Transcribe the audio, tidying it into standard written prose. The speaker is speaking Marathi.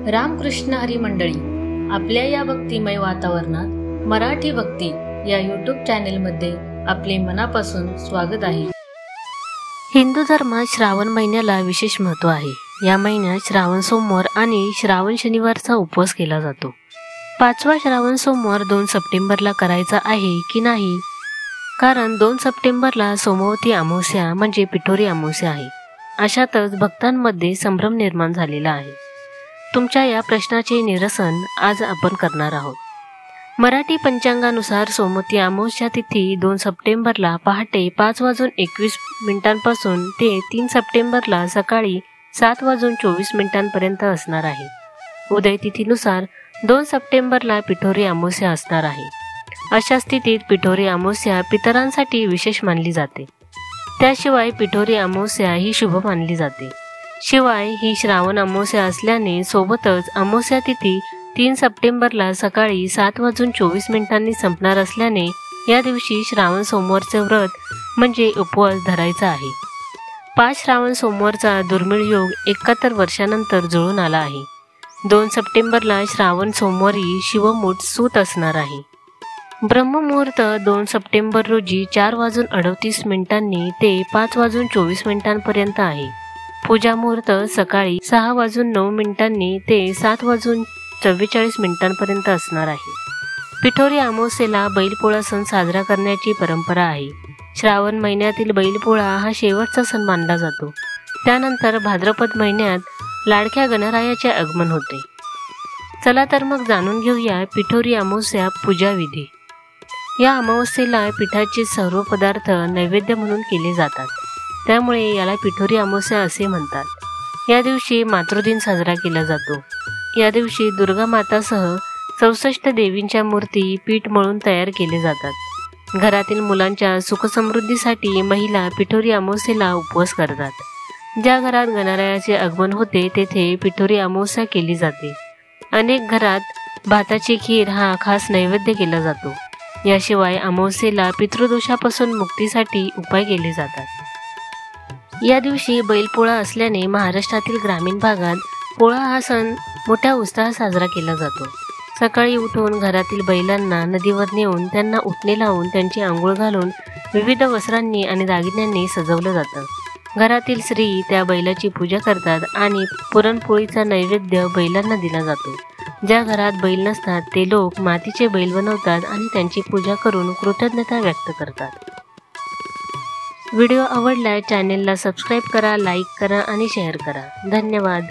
रामकृष्ण हरी मंडळी, आपल्या या भक्तिमय वातावरणात मराठी भक्ती या यूट्यूब चॅनेलमध्ये आपले मनापासून स्वागत आहे। हिंदू धर्मात श्रावण महिन्याला विशेष महत्त्व आहे। या महिन्यात श्रावण सोमवार आणि श्रावण शनिवारचा उपवास केला जातो। 5वा श्रावण सोमवार 2 सप्टेंबरला करायचा आहे की नाही, कारण 2 सप्टेंबरला सोमवती अमावस्या म्हणजे पिठोरी अमावस्या आहे। अशातच भक्तांमध्ये संभ्रम निर्माण झालेला आहे। तुमच्या या प्रश्नाचे निरसन आज आपण करणार आहोत। मराठी पंचांगानुसार सोमवती अमावस्या तिथी 2 सप्टेंबरला पहाटे 5:21 पासून ते 3 सप्टेंबरला सकाळी 7:24 पर्यंत असणार आहे। उदय तिथीनुसार 2 सप्टेंबरला पिठोरी अमावस्या असणार आहे। अशा स्थितीत पिठोरी अमावस्या पितरांसाठी विशेष मानली जाते। त्याशिवाय पिठोरी अमावस्या ही शुभ मानली जाते। शिवाय ही श्रावण अमावस्या असल्याने सोबतच अमावस्या तिथी 3 सप्टेंबरला सकाळी 7:24 संपणार असल्याने या दिवशी श्रावण सोमवारचे व्रत म्हणजे उपवास धरायचा आहे। 5 श्रावण सोमवारचा दुर्मिळ योग 71 वर्षानंतर जुळून आला आहे। 2 सप्टेंबरला श्रावण सोमवारी शिवमुठ सूत असणार आहे। ब्रह्ममुहूर्त 2 सप्टेंबर रोजी 4:38 ते 5:24 पर्यंत आहे। पूजा मुहूर्त सकाळी 6:09 ते 7:44 पर्यंत असणार आहे। पिठोरी अमावस्येला बैलपोळा सण साजरा करण्याची परंपरा आहे। श्रावण महिन्यातील बैलपोळा हा शेवटचा सण मानला जातो। त्यानंतर भाद्रपद महिन्यात लाडक्या गणरायाचे आगमन होते। चला तर मग जाणून घेऊया पिठोरी अमावस्या पूजा विधी। या अमावस्येला पिठाचे सर्व पदार्थ नैवेद्य म्हणून केले जातात, त्यामुळे याला पिठोरी अमावस्या असे म्हणतात। या दिवशी मातृदिन साजरा केला जातो। या दिवशी दुर्गा मातासह 64 देवींच्या मूर्ती पीठ मळून तयार केले जातात। घरातील मुलांच्या सुखसमृद्धीसाठी महिला पिठोरी अमावस्येला उपवास करतात। ज्या घरात गणरायाचे आगमन होते तेथे पिठोरी अमावस्या केली जाते। अनेक घरात भाताची खीर हा खास नैवेद्य केला जातो। याशिवाय अमावस्येला पितृदोषापासून मुक्तीसाठी उपाय केले जातात। या दिवशी बैलपोळा असल्याने महाराष्ट्रातील ग्रामीण भागात पोळा हा सण मोठ्या उत्साहात साजरा केला जातो। सकाळी उठून घरातील बैलांना नदीवर नेऊन त्यांना उटणे लावून त्यांची आंघोळ घालून विविध वस्त्रांनी आणि दागिन्यांनी सजवलं जातं। घरातील स्त्री त्या बैलाची पूजा करतात आणि पुरणपोळीचा नैवेद्य बैलांना दिला जातो। ज्या घरात बैल नसतात ते लोक मातीचे बैल बनवतात आणि त्यांची पूजा करून कृतज्ञता व्यक्त करतात। व्हिडिओ आवडल्यास चॅनेलला सबस्क्राईब करा, लाईक करा आणि शेअर करा। धन्यवाद।